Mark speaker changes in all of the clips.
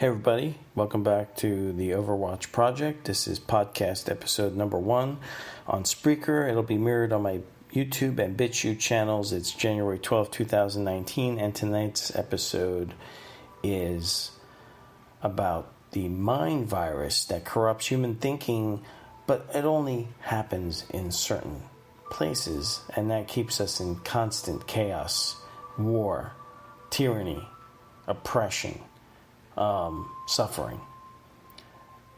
Speaker 1: Hey everybody, welcome back to the Overwatch project. This is podcast episode number 1 on Spreaker. It'll be mirrored on my YouTube and BitChute channels. It's January 12, 2019, and tonight's episode is about the mind virus that corrupts human thinking, but it only happens in certain places, and that keeps us in constant chaos, war, tyranny, oppression, suffering.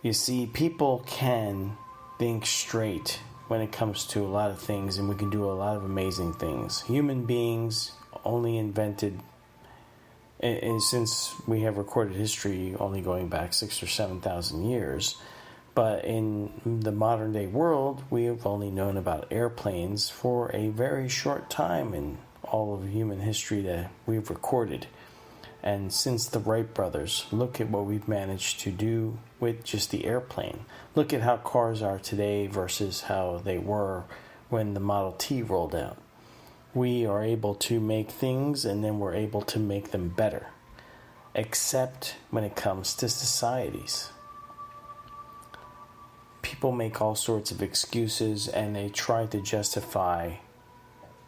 Speaker 1: You see, people can think straight when it comes to a lot of things, and we can do a lot of amazing things. Human beings only invented, and since we have recorded history only going back 6,000 or 7,000 years, but in the modern day world, we have only known about airplanes for a very short time in all of human history that we've recorded. And since the Wright brothers, look at what we've managed to do with just the airplane. Look at how cars are today versus how they were when the Model T rolled out. We are able to make things, and then we're able to make them better. Except when it comes to societies. People make all sorts of excuses, and they try to justify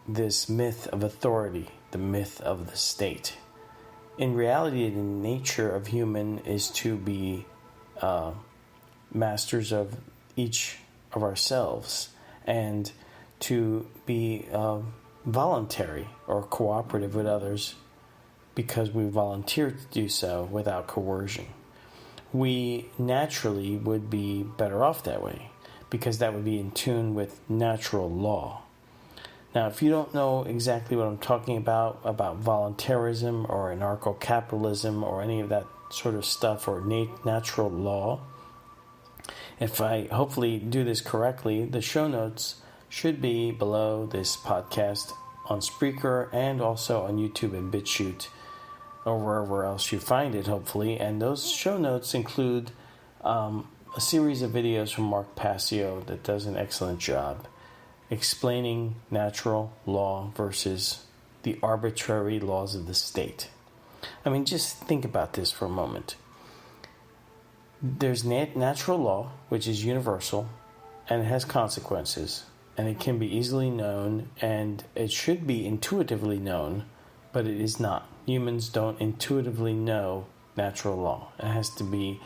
Speaker 1: this myth of authority, the myth of the state. In reality, the nature of human is to be masters of each of ourselves and to be voluntary or cooperative with others because we volunteer to do so without coercion. We naturally would be better off that way because that would be in tune with natural law. Now, if you don't know exactly what I'm talking about voluntarism or anarcho-capitalism or any of that sort of stuff or natural law, if I hopefully do this correctly, the show notes should be below this podcast on Spreaker and also on YouTube and BitChute or wherever else you find it, hopefully. And those show notes include a series of videos from Mark Passio that does an excellent job explaining natural law versus the arbitrary laws of the state. I mean, just think about this for a moment. There's natural law, which is universal, and it has consequences, and it can be easily known, and it should be intuitively known, but it is not. Humans don't intuitively know natural law. It has to be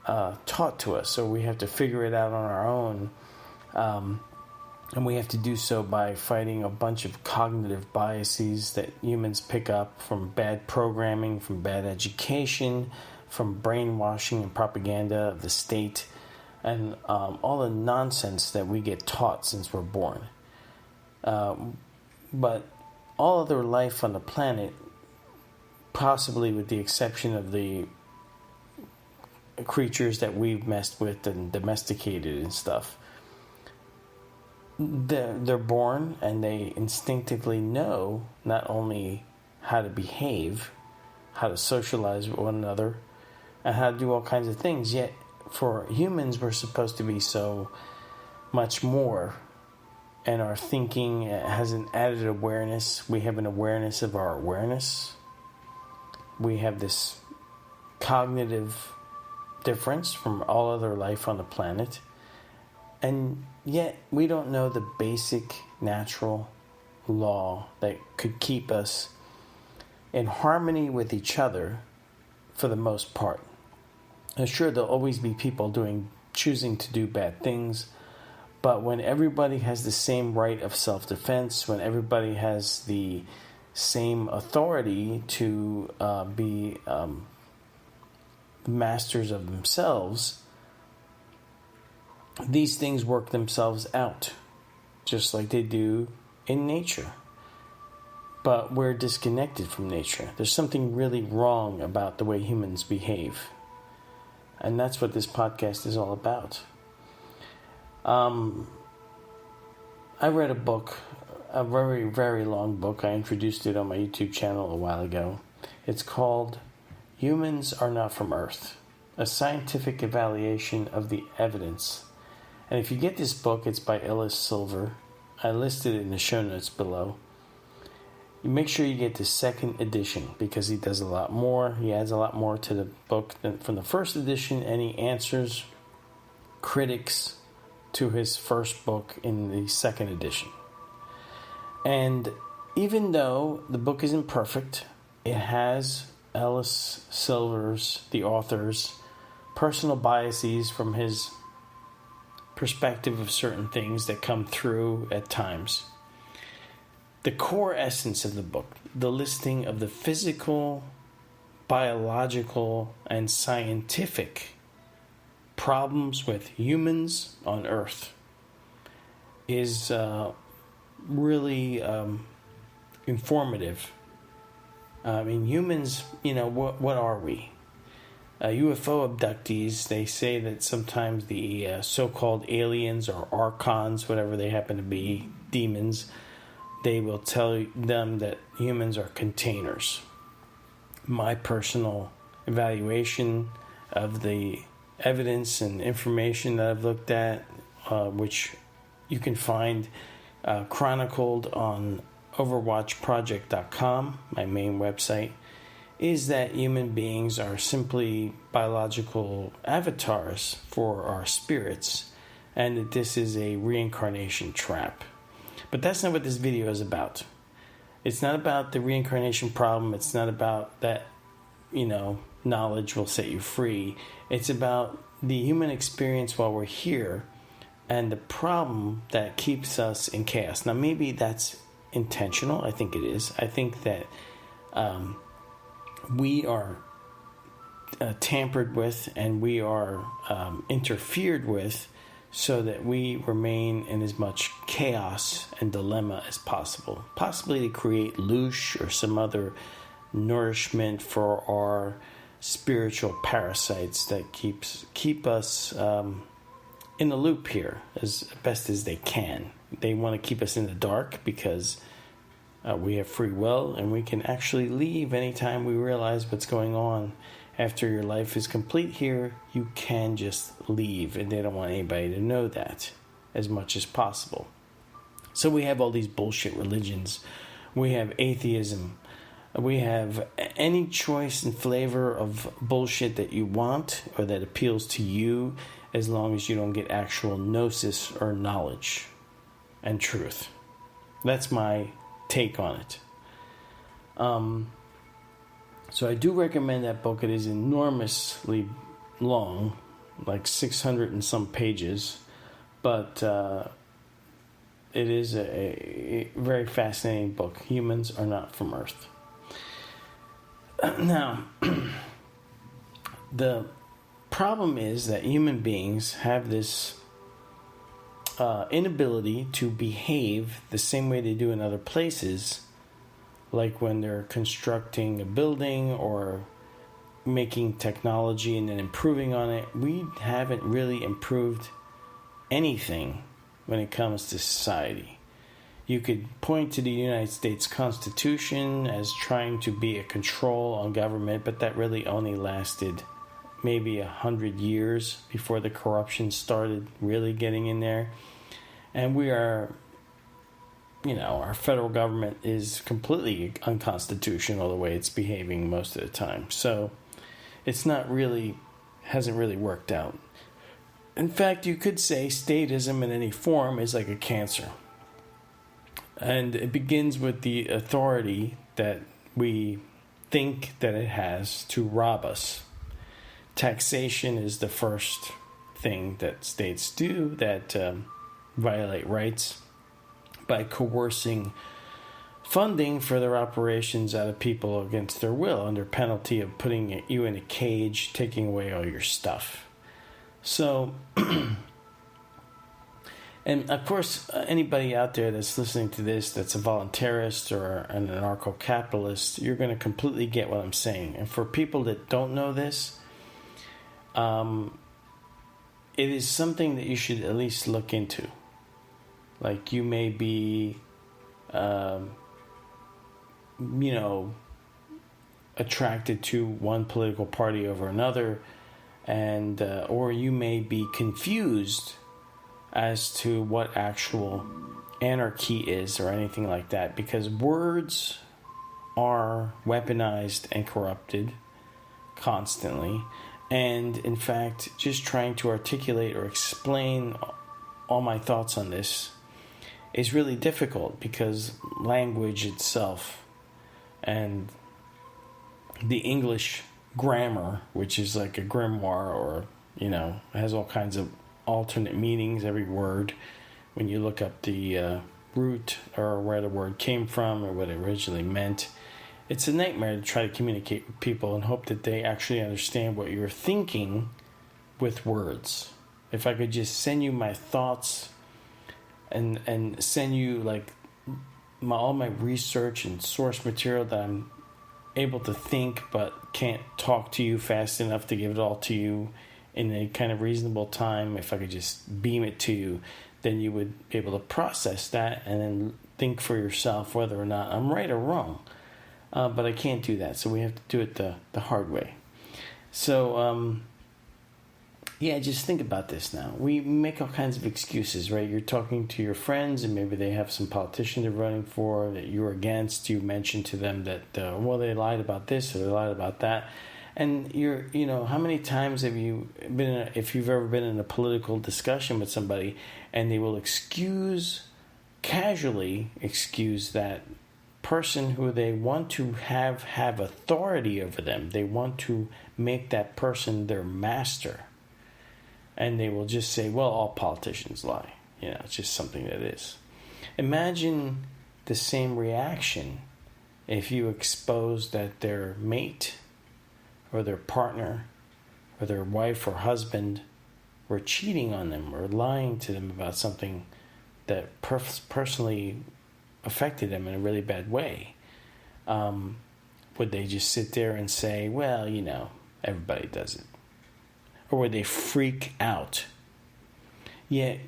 Speaker 1: taught to us, so we have to figure it out on our own. And we have to do so by fighting a bunch of cognitive biases that humans pick up from bad programming, from bad education, from brainwashing and propaganda of the state, and all the nonsense that we get taught since we're born. But all other life on the planet, possibly with the exception of the creatures that we've messed with and domesticated and stuff, they're born and they instinctively know not only how to behave, how to socialize with one another, and how to do all kinds of things. Yet, for humans, we're supposed to be so much more, and our thinking has an added awareness. We have an awareness of our awareness. We have this cognitive difference from all other life on the planet. And yet, we don't know the basic natural law that could keep us in harmony with each other for the most part. And sure, there'll always be people choosing to do bad things, but when everybody has the same right of self-defense, when everybody has the same authority to be masters of themselves, these things work themselves out, just like they do in nature. But we're disconnected from nature. There's something really wrong about the way humans behave. And that's what this podcast is all about. I read a book, a very, very long book. I introduced it on my YouTube channel a while ago. It's called Humans Are Not From Earth, a scientific evaluation of the evidence. And if you get this book, it's by Ellis Silver. I listed it in the show notes below. you make sure you get the second edition, because he does a lot more. He adds a lot more to the book than from the first edition, and he answers critics to his first book in the second edition. And even though the book isn't perfect, it has Ellis Silver's, the author's, personal biases from his perspective of certain things that come through at times. The core essence of the book, the listing of the physical, biological, and scientific problems with humans on Earth, is really informative. I mean, humans, what are we? UFO abductees, they say that sometimes the so-called aliens or archons, whatever they happen to be, demons, they will tell them that humans are containers. My personal evaluation of the evidence and information that I've looked at, which you can find chronicled on overwatchproject.com, my main website, is that human beings are simply biological avatars for our spirits, and that this is a reincarnation trap. But that's not what this video is about. It's not about the reincarnation problem. It's not about that, knowledge will set you free. It's about the human experience while we're here and the problem that keeps us in chaos. Now, maybe that's intentional. I think it is. I think that we are tampered with and we are interfered with so that we remain in as much chaos and dilemma as possible. Possibly to create loosh or some other nourishment for our spiritual parasites that keep us in the loop here as best as they can. They want to keep us in the dark because we have free will, and we can actually leave anytime we realize what's going on. After your life is complete here, you can just leave, and they don't want anybody to know that as much as possible. So we have all these bullshit religions. We have atheism. We have any choice and flavor of bullshit that you want or that appeals to you, as long as you don't get actual gnosis or knowledge and truth. That's my take on it. So I do recommend that book. It is enormously long, like 600 and some pages, but it is a very fascinating book. Humans Are Not From Earth. Now, the problem is that human beings have this inability to behave the same way they do in other places, like when they're constructing a building or making technology and then improving on it. We haven't really improved anything when it comes to society. You could point to the United States Constitution as trying to be a control on government, but that really only lasted maybe 100 years before the corruption started really getting in there. And we are, our federal government is completely unconstitutional the way it's behaving most of the time. So it's hasn't really worked out. In fact, you could say statism in any form is like a cancer. And it begins with the authority that we think that it has to rob us. Taxation is the first thing that states do that violate rights by coercing funding for their operations out of people against their will, under penalty of putting you in a cage, taking away all your stuff. So, and of course, anybody out there that's listening to this that's a voluntarist or an anarcho-capitalist, you're going to completely get what I'm saying. And for people that don't know this, it is something that you should at least look into. Like, you may be, attracted to one political party over another, and or you may be confused as to what actual anarchy is or anything like that, because words are weaponized and corrupted constantly. And in fact, just trying to articulate or explain all my thoughts on this is really difficult, because language itself and the English grammar, which is like a grimoire, or, has all kinds of alternate meanings, every word, when you look up the root or where the word came from or what it originally meant. It's a nightmare to try to communicate with people and hope that they actually understand what you're thinking with words. If I could just send you my thoughts and send you like all my research and source material that I'm able to think but can't talk to you fast enough to give it all to you in a kind of reasonable time, if I could just beam it to you, then you would be able to process that and then think for yourself whether or not I'm right or wrong. But I can't do that, so we have to do it the hard way. So, just think about this now. We make all kinds of excuses, right? You're talking to your friends, and maybe they have some politician they're running for that you're against. You mention to them that, they lied about this or they lied about that. And how many times have you been, if you've ever been in a political discussion with somebody, and they will casually excuse that person who they want to have authority over them. They want to make that person their master. And they will just say, well, all politicians lie. It's just something that is. Imagine the same reaction if you expose that their mate or their partner or their wife or husband were cheating on them or lying to them about something that personally affected them in a really bad way. Would they just sit there and say, well, everybody does it? Or would they freak out? Yet,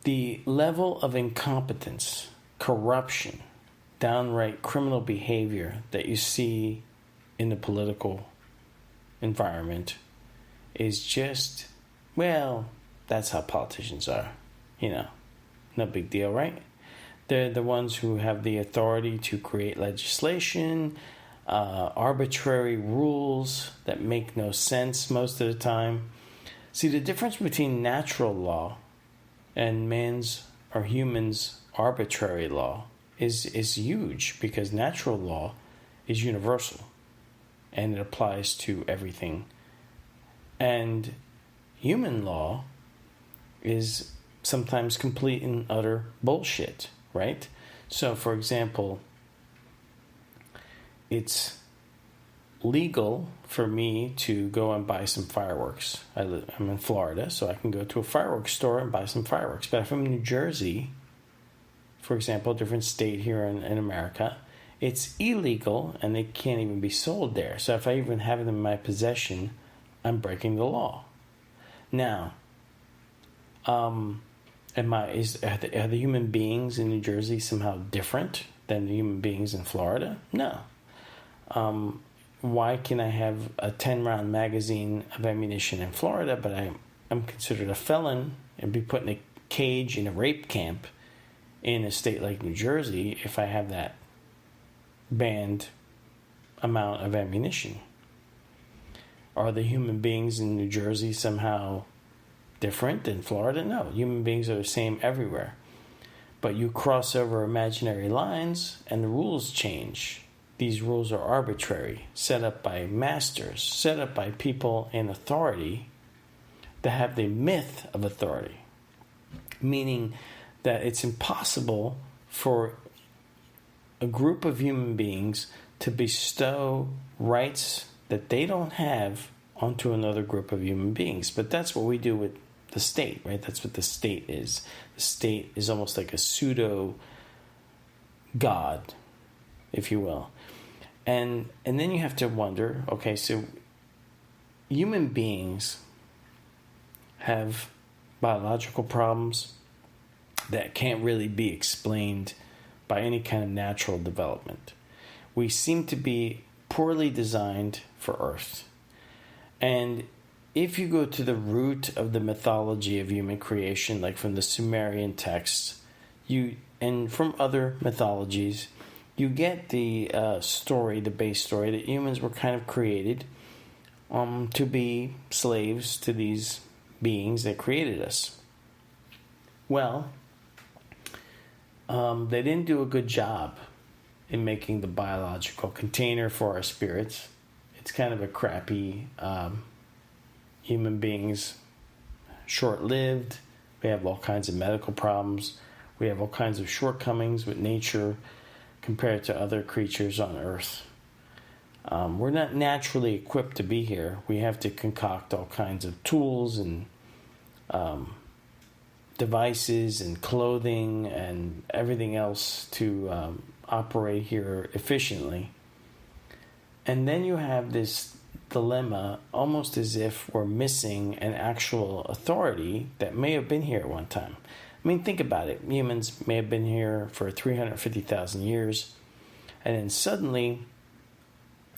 Speaker 1: the level of incompetence, corruption, downright criminal behavior that you see in the political environment is just, well, that's how politicians are. No big deal, right? They're the ones who have the authority to create legislation, arbitrary rules that make no sense most of the time. See, the difference between natural law and humans' arbitrary law is huge, because natural law is universal and it applies to everything. And human law is sometimes complete and utter bullshit. Right? So, for example, it's legal for me to go and buy some fireworks. I'm in Florida, so I can go to a fireworks store and buy some fireworks. But if I'm in New Jersey, for example, a different state here in America, it's illegal and they can't even be sold there. So if I even have them in my possession, I'm breaking the law. Now, are the human beings in New Jersey somehow different than the human beings in Florida? No. Why can I have a 10-round magazine of ammunition in Florida, but I'm considered a felon and be put in a cage in a rape camp in a state like New Jersey if I have that banned amount of ammunition? Are the human beings in New Jersey somehow different than Florida? No, human beings are the same everywhere. But you cross over imaginary lines and the rules change. These rules are arbitrary, set up by masters, set up by people in authority that have the myth of authority. Meaning that it's impossible for a group of human beings to bestow rights that they don't have onto another group of human beings. But that's what we do with the state, right? That's what the state is. The state is almost like a pseudo God, if you will. And then you have to wonder, okay, so human beings have biological problems that can't really be explained by any kind of natural development. We seem to be poorly designed for Earth. And if you go to the root of the mythology of human creation, like from the Sumerian texts, and from other mythologies, you get the story, the base story, that humans were kind of created to be slaves to these beings that created us. Well, they didn't do a good job in making the biological container for our spirits. It's kind of a crappy human beings, short-lived. We have all kinds of medical problems. We have all kinds of shortcomings with nature compared to other creatures on Earth. We're not naturally equipped to be here. We have to concoct all kinds of tools and devices and clothing and everything else to operate here efficiently. And then you have this dilemma, almost as if we're missing an actual authority that may have been here at one time. I mean, think about it. Humans may have been here for 350,000 years, and then suddenly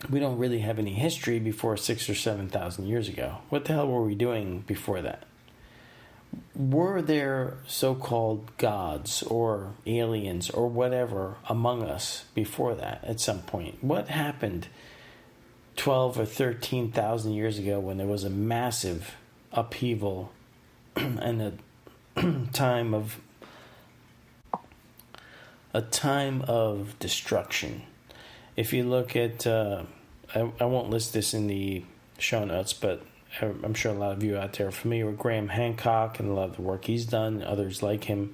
Speaker 1: we don't really have any history before 6,000 or 7,000 years ago. What the hell were we doing before that? Were there so-called gods or aliens or whatever among us before that at some point? What happened 12 or 13,000 years ago when there was a massive upheaval and a time of destruction? If you look at, I won't list this in the show notes, but I'm sure a lot of you out there are familiar with Graham Hancock and a lot of the work he's done, others like him.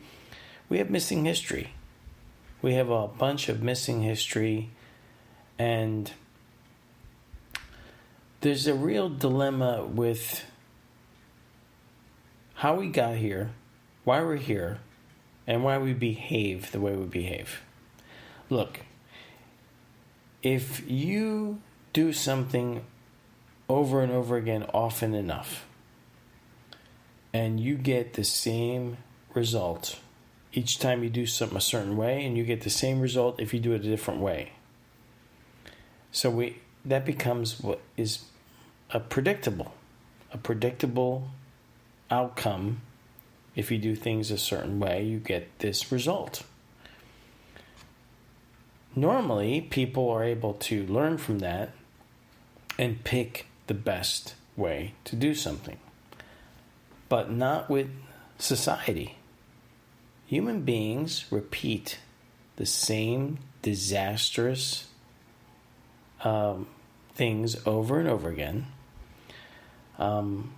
Speaker 1: We have missing history. We have a bunch of missing history, and there's a real dilemma with how we got here, why we're here, and why we behave the way we behave. Look, if you do something over and over again often enough, and you get the same result each time you do something a certain way, and you get the same result if you do it a different way. So that becomes what is a predictable outcome. If you do things a certain way, you get this result. Normally, people are able to learn from that and pick the best way to do something. But not with society. Human beings repeat the same disastrous things over and over again.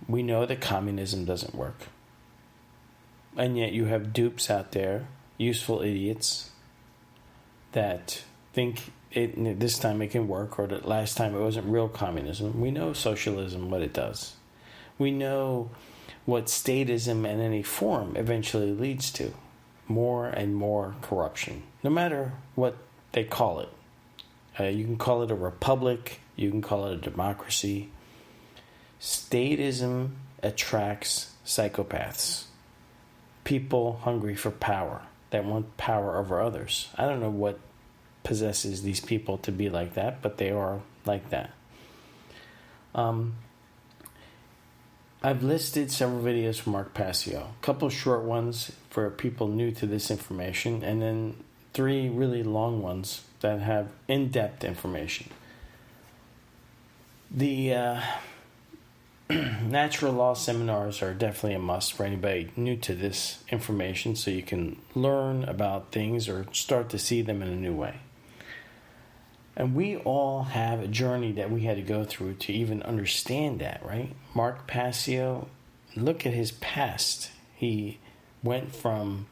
Speaker 1: We know that communism doesn't work. And yet you have dupes out there, useful idiots, that think this time it can work, or that last time it wasn't real communism. We know socialism, what it does. We know what statism in any form eventually leads to. More and more corruption, no matter what they call it. You can call it a republic, you can call it a democracy. Statism attracts psychopaths. People hungry for power, that want power over others. I don't know what possesses these people to be like that, but they are like that. I've listed several videos from Mark Passio, a couple short ones for people new to this information, and then 3 really long ones that have in-depth information. The natural law seminars are definitely a must for anybody new to this information, so you can learn about things or start to see them in a new way. And we all have a journey that we had to go through to even understand that, right? Mark Passio, look at his past. He went from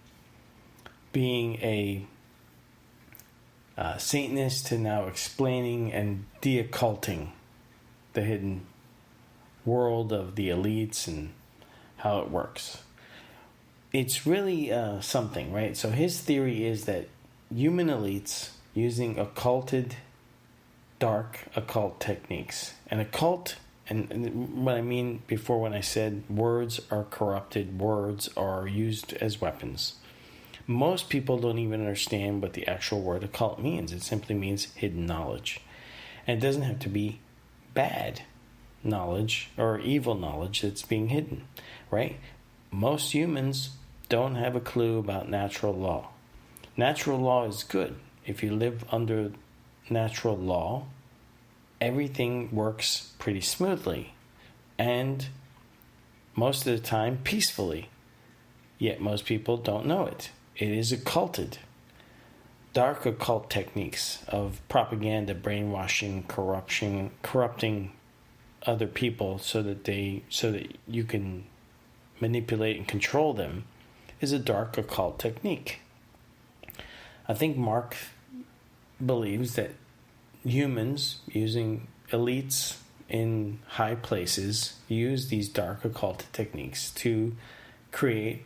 Speaker 1: being a Satanist to now explaining and de-occulting the hidden world of the elites and how it works. It's really something, right? So his theory is that human elites using dark occult techniques. And occult, and what I mean before when I said words are corrupted, words are used as weapons. Most people don't even understand what the actual word occult means. It simply means hidden knowledge. And it doesn't have to be bad knowledge or evil knowledge that's being hidden, right? Most humans don't have a clue about natural law. Natural law is good. if you live under natural law, everything works pretty smoothly and most of the time peacefully. Yet most people don't know it. It is occulted. Dark occult techniques of propaganda, brainwashing, corrupting other people so that you can manipulate and control them is a dark occult technique. I think Mark believes that humans, using elites in high places, use these dark occult techniques to create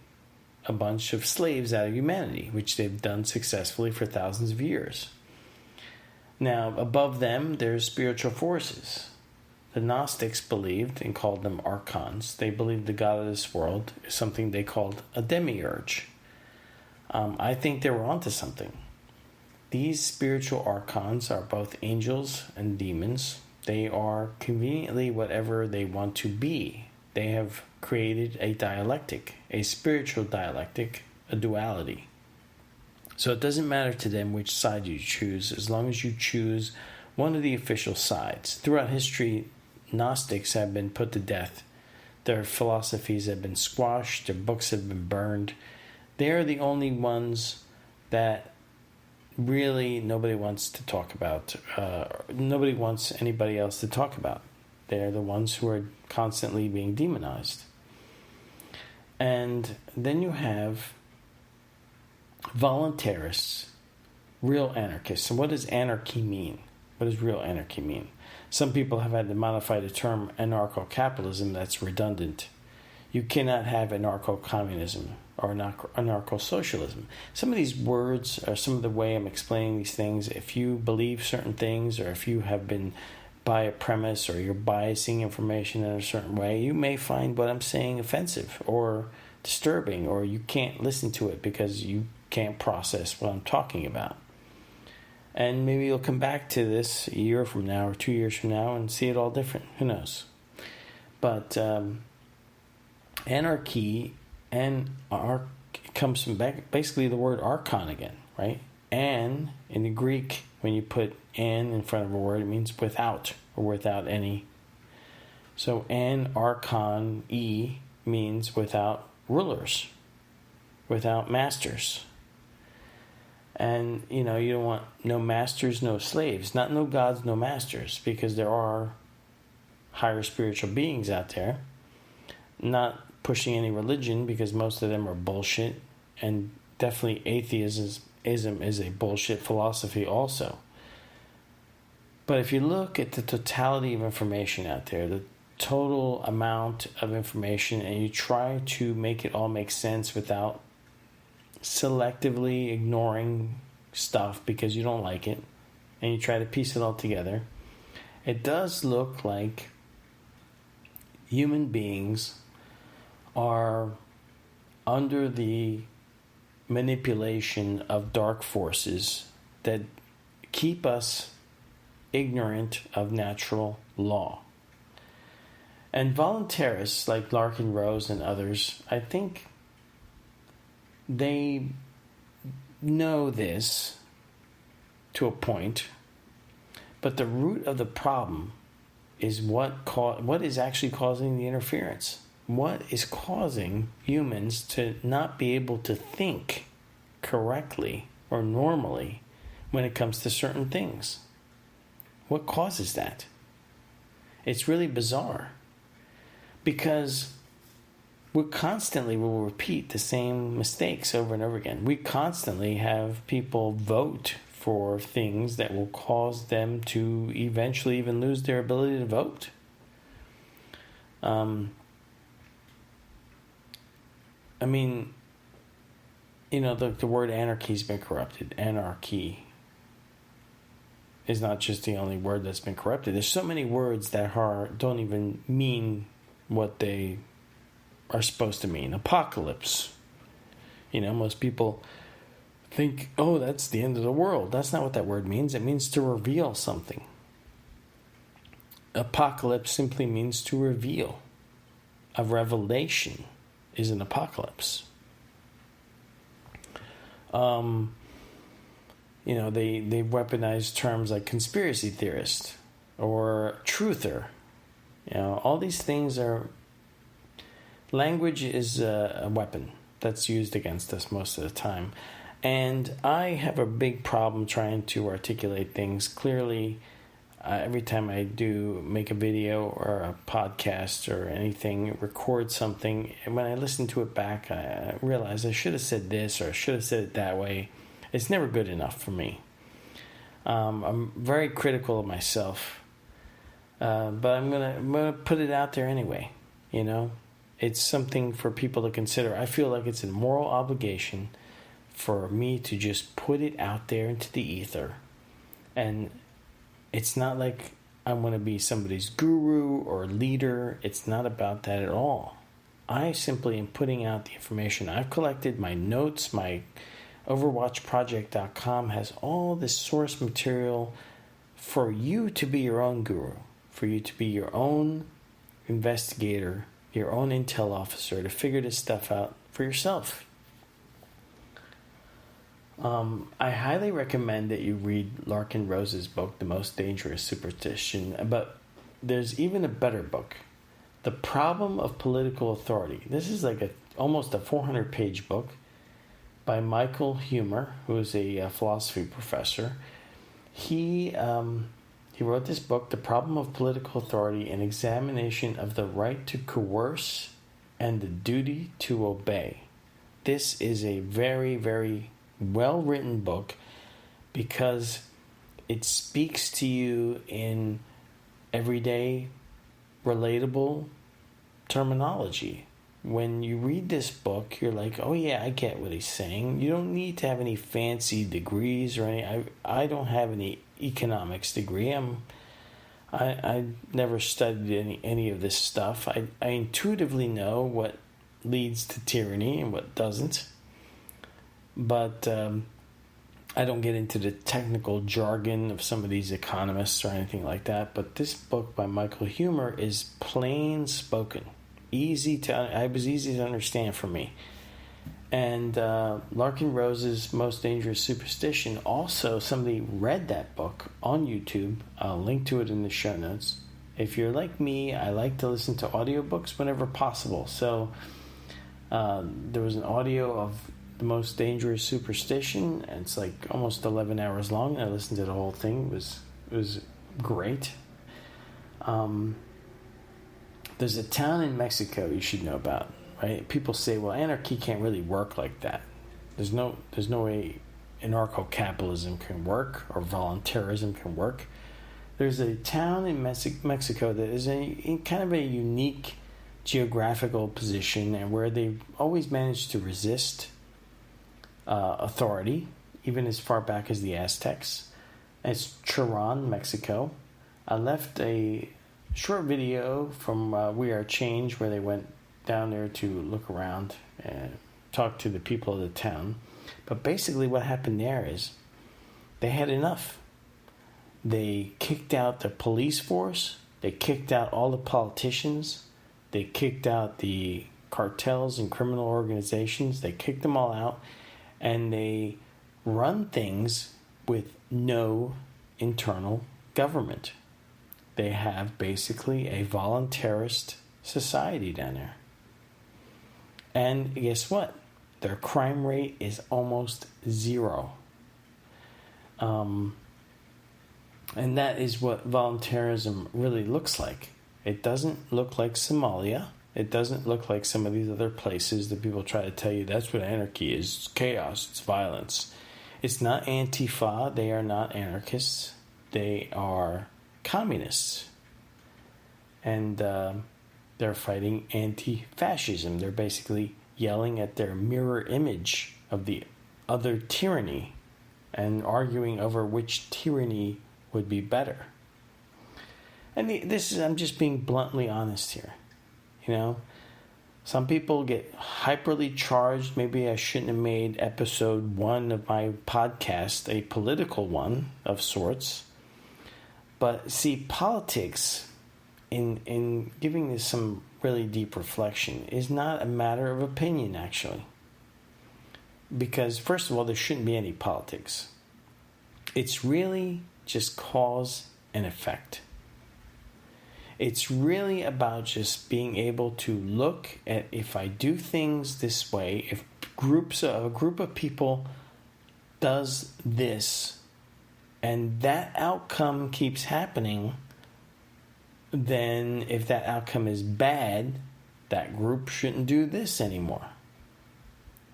Speaker 1: a bunch of slaves out of humanity, which they've done successfully for thousands of years. Now, above them, there's spiritual forces. The Gnostics believed and called them archons. They believed the God of this world is something they called a demiurge. I think they were onto something. These spiritual archons are both angels and demons. They are conveniently whatever they want to be. They have created a dialectic, a spiritual dialectic, a duality. So it doesn't matter to them which side you choose, as long as you choose one of the official sides. Throughout history, Gnostics have been put to death. Their philosophies have been squashed. Their books have been burned. They're the only ones that really nobody wants to talk about. Nobody wants anybody else to talk about. They're the ones who are constantly being demonized. And then you have voluntarists, real anarchists. And what does anarchy mean? What does real anarchy mean? Some people have had to modify the term anarcho-capitalism. That's redundant. You cannot have anarcho-communism or anarcho-socialism. Some of these words are some of the way I'm explaining these things. If you believe certain things, or if you have been by a premise, or you're biasing information in a certain way, you may find what I'm saying offensive or disturbing, or you can't listen to it because you can't process what I'm talking about. And maybe you'll come back to this a year from now or 2 years from now and see it all different. Who knows? But anarchy comes from basically the word archon again, right? An, in the Greek, when you put an in front of a word, it means without or without any. So an archon, means without rulers, without masters. And, you don't want no masters, no slaves. Not no gods, no masters, because there are higher spiritual beings out there. Not pushing any religion, because most of them are bullshit. And definitely atheism is a bullshit philosophy also. But if you look at the totality of information out there, the total amount of information, and you try to make it all make sense without selectively ignoring stuff because you don't like it, and you try to piece it all together, it does look like human beings are under the manipulation of dark forces that keep us ignorant of natural law. And voluntarists like Larken, Rose, and others, I think they know this to a point, but the root of the problem is what is actually causing the interference. What is causing humans to not be able to think correctly or normally when it comes to certain things? What causes that? It's really bizarre, because we constantly will repeat the same mistakes over and over again. We constantly have people vote for things that will cause them to eventually even lose their ability to vote. The word anarchy's been corrupted. Anarchy is not just the only word that's been corrupted. There's so many words that don't even mean what they are supposed to mean. Apocalypse. Most people think, oh, that's the end of the world. That's not what that word means. It means to reveal something. Apocalypse simply means to reveal. A revelation is an apocalypse. they weaponize terms like conspiracy theorist or truther. All these things are... Language is a weapon that's used against us most of the time. And I have a big problem trying to articulate things clearly. Every time I do make a video or a podcast or anything, record something, and when I listen to it back, I realize I should have said this or I should have said it that way. It's never good enough for me. I'm very critical of myself, but I'm gonna put it out there anyway. It's something for people to consider. I feel like it's a moral obligation for me to just put it out there into the ether. And it's not like I want to be somebody's guru or leader. It's not about that at all. I simply am putting out the information I've collected, my notes. My OverwatchProject.com has all this source material for you to be your own guru, for you to be your own investigator, your own intel officer, to figure this stuff out for yourself. I highly recommend that you read Larken Rose's book, The Most Dangerous Superstition, but there's even a better book, The Problem of Political Authority. This is like almost a 400-page book by Michael Huemer, who is a philosophy professor. He wrote this book, The Problem of Political Authority, an examination of the right to coerce and the duty to obey. This is a very, very well-written book because it speaks to you in everyday, relatable terminology. When you read this book, you're like, oh yeah, I get what he's saying. You don't need to have any fancy degrees or any... I don't have any economics degree. I never studied any of this stuff. I intuitively know what leads to tyranny and what doesn't. But I don't get into the technical jargon of some of these economists or anything like that. But this book by Michael Huemer is plain spoken. It was easy to understand for me. And Larken Rose's Most Dangerous Superstition, also somebody read that book on YouTube. I'll link to it in the show notes. If you're like me, I like to listen to audiobooks whenever possible. So there was an audio of The Most Dangerous Superstition, and it's like almost 11 hours long, and I listened to the whole thing. It was great. There's a town in Mexico you should know about, right? People say, well, anarchy can't really work like that. There's no way anarcho-capitalism can work or voluntarism can work. There's a town in Mexico that is in kind of a unique geographical position, and where they've always managed to resist authority, even as far back as the Aztecs. It's Chiron, Mexico. I left a short video from We Are Change, where they went down there to look around and talk to the people of the town. But basically what happened there is they had enough. They kicked out the police force. They kicked out all the politicians. They kicked out the cartels and criminal organizations. They kicked them all out. And they run things with no internal government. They have basically a voluntarist society down there. And guess what? Their crime rate is almost zero. And that is what voluntarism really looks like. It doesn't look like Somalia. It doesn't look like some of these other places that people try to tell you that's what anarchy is. It's chaos. It's violence. It's not Antifa. They are not anarchists. They are communists. And they're fighting anti-fascism. They're basically yelling at their mirror image of the other tyranny and arguing over which tyranny would be better. And I'm just being bluntly honest here. You know, some people get hyperly charged. Maybe I shouldn't have made episode 1 of my podcast a political one of sorts. But see, politics, in giving this some really deep reflection, is not a matter of opinion, actually. Because, first of all, there shouldn't be any politics. It's really just cause and effect. It's really about just being able to look at, if I do things this way, if a group of people does this, and that outcome keeps happening, then if that outcome is bad, that group shouldn't do this anymore.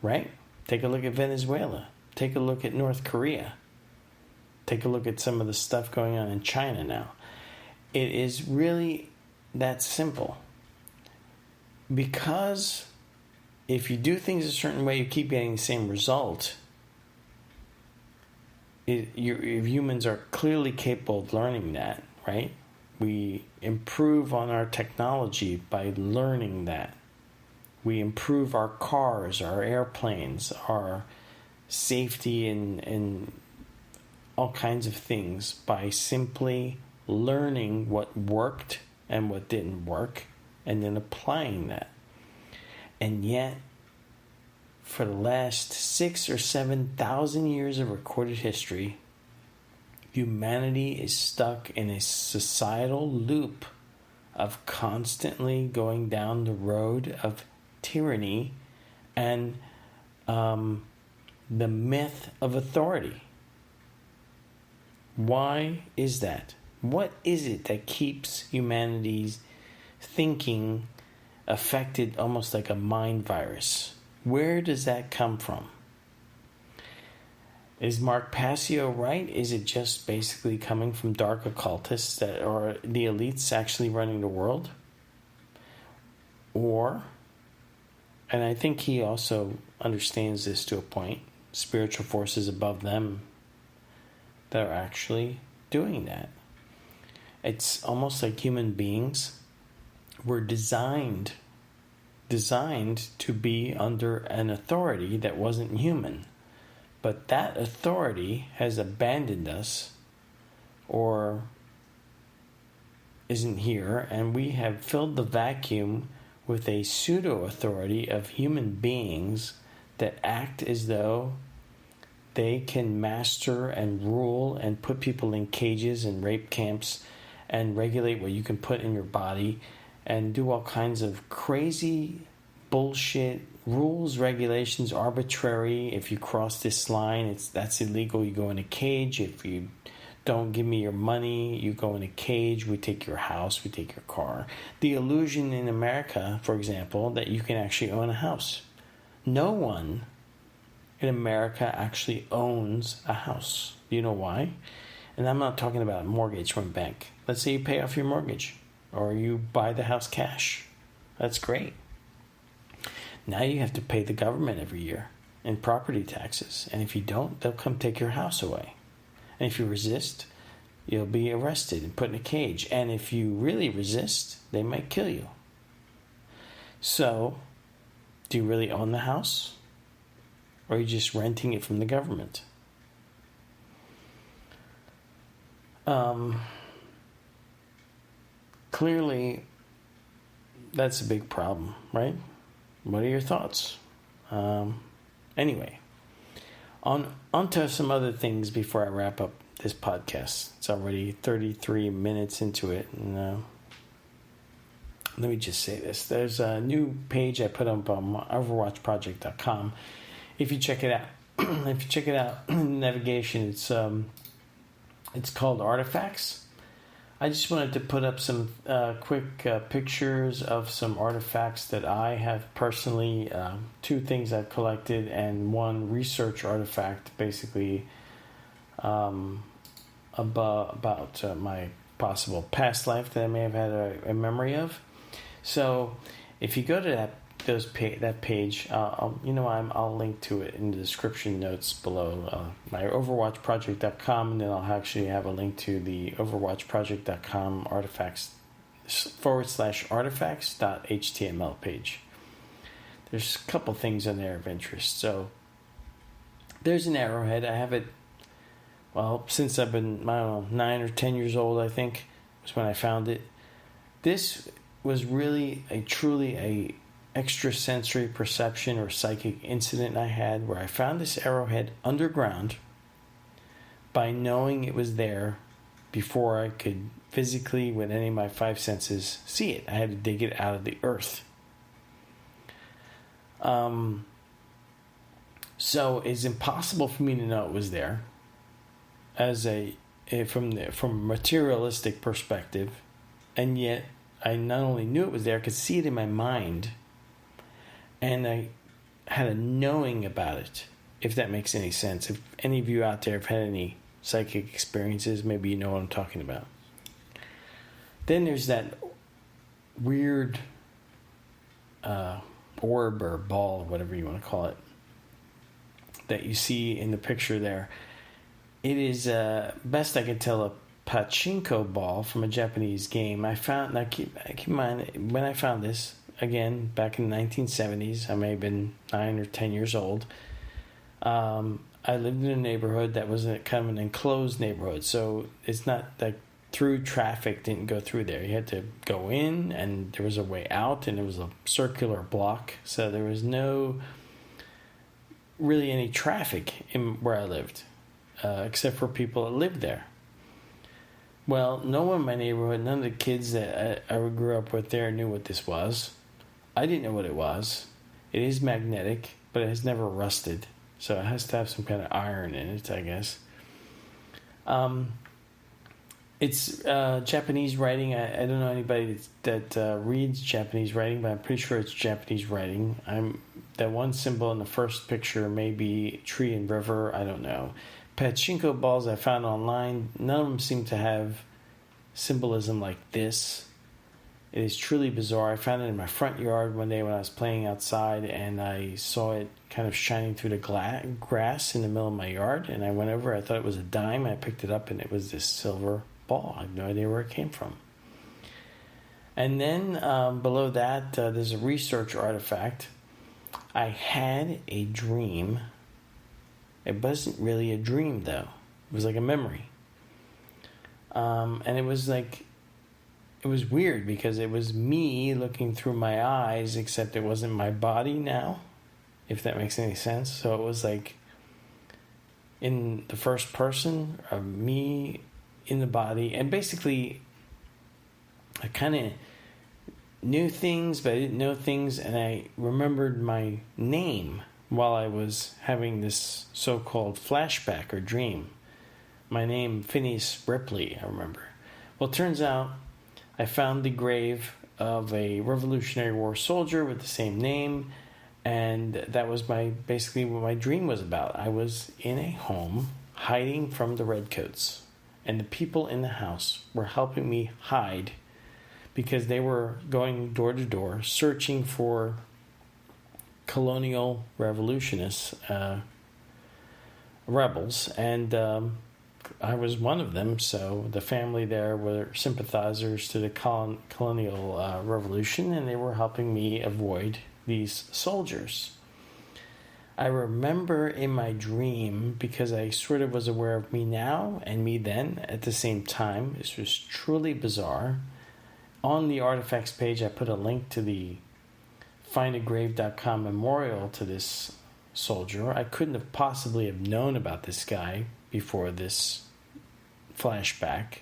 Speaker 1: Right? Take a look at Venezuela. Take a look at North Korea. Take a look at some of the stuff going on in China now. It is really that simple. Because if you do things a certain way, you keep getting the same result. Humans are clearly capable of learning that, right? We improve on our technology by learning that. We improve our cars, our airplanes, our safety and all kinds of things by simply learning what worked and what didn't work and then applying that. And yet, for the last 6,000 or 7,000 years of recorded history, humanity is stuck in a societal loop of constantly going down the road of tyranny and the myth of authority. Why is that? What is it that keeps humanity's thinking affected almost like a mind virus? Where does that come from? Is Mark Passio right? Is it just basically coming from dark occultists that are the elites actually running the world? Or, and I think he also understands this to a point, spiritual forces above them that are actually doing that. It's almost like human beings were designed to be under an authority that wasn't human. But that authority has abandoned us or isn't here, and we have filled the vacuum with a pseudo-authority of human beings that act as though they can master and rule and put people in cages and rape camps and regulate what you can put in your body and do all kinds of crazy bullshit rules, regulations, arbitrary. If you cross this line, that's illegal. You go in a cage. If you don't give me your money, you go in a cage. We take your house. We take your car. The illusion in America, for example, that you can actually own a house. No one in America actually owns a house. You know why? And I'm not talking about a mortgage from a bank. Let's say you pay off your mortgage or you buy the house cash. That's great. Now you have to pay the government every year in property taxes. And if you don't, they'll come take your house away. And if you resist, you'll be arrested and put in a cage. And if you really resist, they might kill you. So, do you really own the house? Or are you just renting it from the government? Clearly, that's a big problem, right? What are your thoughts? Anyway, on to some other things before I wrap up this podcast. It's already 33 minutes into it, and let me just say this. There's a new page I put up on overwatchproject.com. If you check it out, navigation, it's called Artifacts. I just wanted to put up some quick pictures of some artifacts that I have personally, 2 things I've collected, and 1 research artifact, basically about my possible past life that I may have had a memory of. So, if you go to that page, I'll link to it in the description notes below, my overwatchproject.com, and then I'll actually have a link to the overwatchproject.com artifacts /artifacts.html page. There's a couple things in there of interest. So there's an arrowhead. I have it, since I've been, 9 or 10 years old, I think, was when I found it. This was really truly a extrasensory perception or psychic incident I had, where I found this arrowhead underground by knowing it was there before I could physically, with any of my five senses, see it. I had to dig it out of the earth. So it's impossible for me to know it was there from a materialistic perspective, and yet I not only knew it was there, I could see it in my mind, and I had a knowing about it, if that makes any sense. If any of you out there have had any psychic experiences, maybe you know what I'm talking about. Then there's that weird orb or ball, or whatever you want to call it, that you see in the picture there. It is, best I can tell, a pachinko ball from a Japanese game. I found, now keep in mind, when I found this, again, back in the 1970s, I may have been 9 or 10 years old. I lived in a neighborhood that was kind of an enclosed neighborhood, so it's not like through traffic didn't go through there. You had to go in, and there was a way out, and it was a circular block, so there was no really any traffic in where I lived, except for people that lived there. Well, no one in my neighborhood, none of the kids that I grew up with there knew what this was. I didn't know what it was. It is magnetic, but it has never rusted, so it has to have some kind of iron in it, I guess. It's Japanese writing. I don't know anybody that reads Japanese writing, but I'm pretty sure it's Japanese writing. That one symbol in the first picture may be tree and river. I don't know. Pachinko balls I found online, none of them seem to have symbolism like this. It is truly bizarre. I found it in my front yard one day when I was playing outside, and I saw it kind of shining through the grass in the middle of my yard, and I went over. I thought it was a dime. I picked it up, and it was this silver ball. I have no idea where it came from. And then below that, there's a research artifact. I had a dream. It wasn't really a dream, though. It was like a memory. And it was weird because it was me looking through my eyes, except it wasn't my body now, if that makes any sense. So it was like in the first person of me in the body. And basically, I kind of knew things, but I didn't know things. And I remembered my name while I was having this so-called flashback or dream. My name, Phineas Ripley, I remember. Well, it turns out I found the grave of a Revolutionary War soldier with the same name, and that was basically what my dream was about. I was in a home hiding from the redcoats, and the people in the house were helping me hide because they were going door to door searching for colonial revolutionists, rebels, and I was one of them. So the family there were sympathizers to the colonial revolution, and they were helping me avoid these soldiers. I remember in my dream, because I sort of was aware of me now and me then at the same time. This was truly bizarre. On the artifacts page, I put a link to the findagrave.com memorial to this soldier. I couldn't have possibly have known about this guy before this flashback.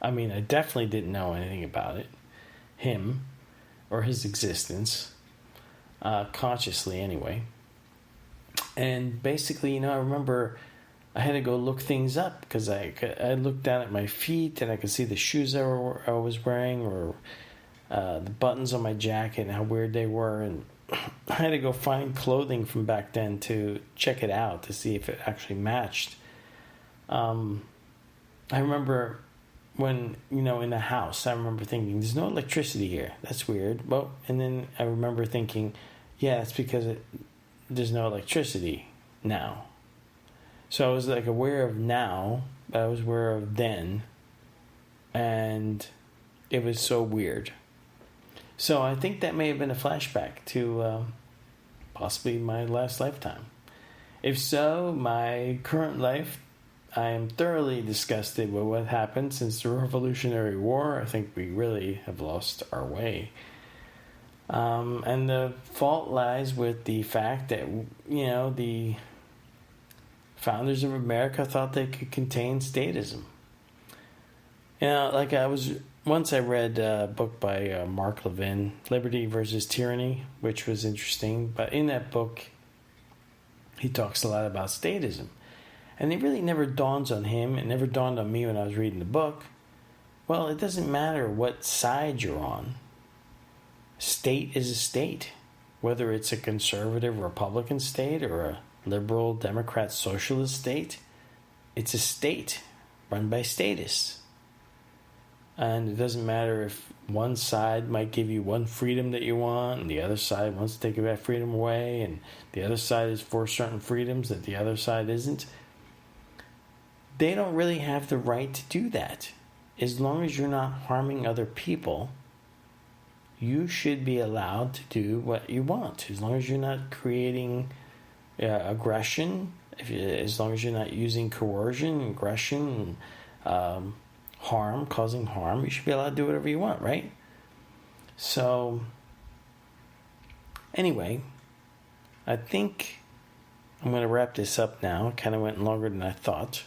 Speaker 1: I mean, I definitely didn't know anything about it, him, or his existence, consciously anyway. And basically, I remember I had to go look things up because I looked down at my feet and I could see the shoes I was wearing, or the buttons on my jacket and how weird they were, and I had to go find clothing from back then to check it out to see if it actually matched. I remember when, in the house, I remember thinking, there's no electricity here. That's weird. Well, and then I remember thinking, yeah, it's because there's no electricity now. So I was like aware of now, but I was aware of then, and it was so weird. So I think that may have been a flashback to possibly my last lifetime. If so, my current life, I am thoroughly disgusted with what happened since the Revolutionary War. I think we really have lost our way. And the fault lies with the fact that, the founders of America thought they could contain statism. You know, like once I read a book by Mark Levin, Liberty versus Tyranny, which was interesting. But in that book, he talks a lot about statism. And it really never dawns on him. It never dawned on me when I was reading the book. Well, it doesn't matter what side you're on. State is a state. Whether it's a conservative Republican state or a liberal Democrat socialist state, it's a state run by statists. And it doesn't matter if one side might give you one freedom that you want, and the other side wants to take that freedom away, and the other side is for certain freedoms that the other side isn't. They don't really have the right to do that. As long as you're not harming other people, you should be allowed to do what you want. As long as you're not creating aggression, as long as you're not using coercion, aggression, harm, causing harm, you should be allowed to do whatever you want, right? So, anyway, I think I'm going to wrap this up now. It kind of went longer than I thought.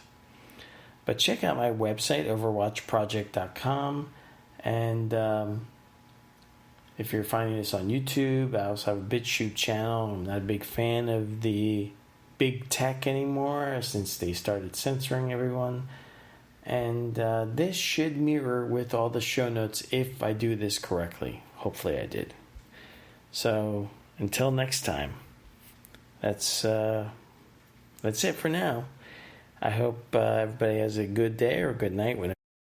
Speaker 1: But check out my website, overwatchproject.com. And if you're finding this on YouTube, I also have a BitChute channel. I'm not a big fan of the big tech anymore since they started censoring everyone. And this should mirror with all the show notes if I do this correctly. Hopefully I did. So until next time, that's it for now. I hope everybody has a good day or a good night whenever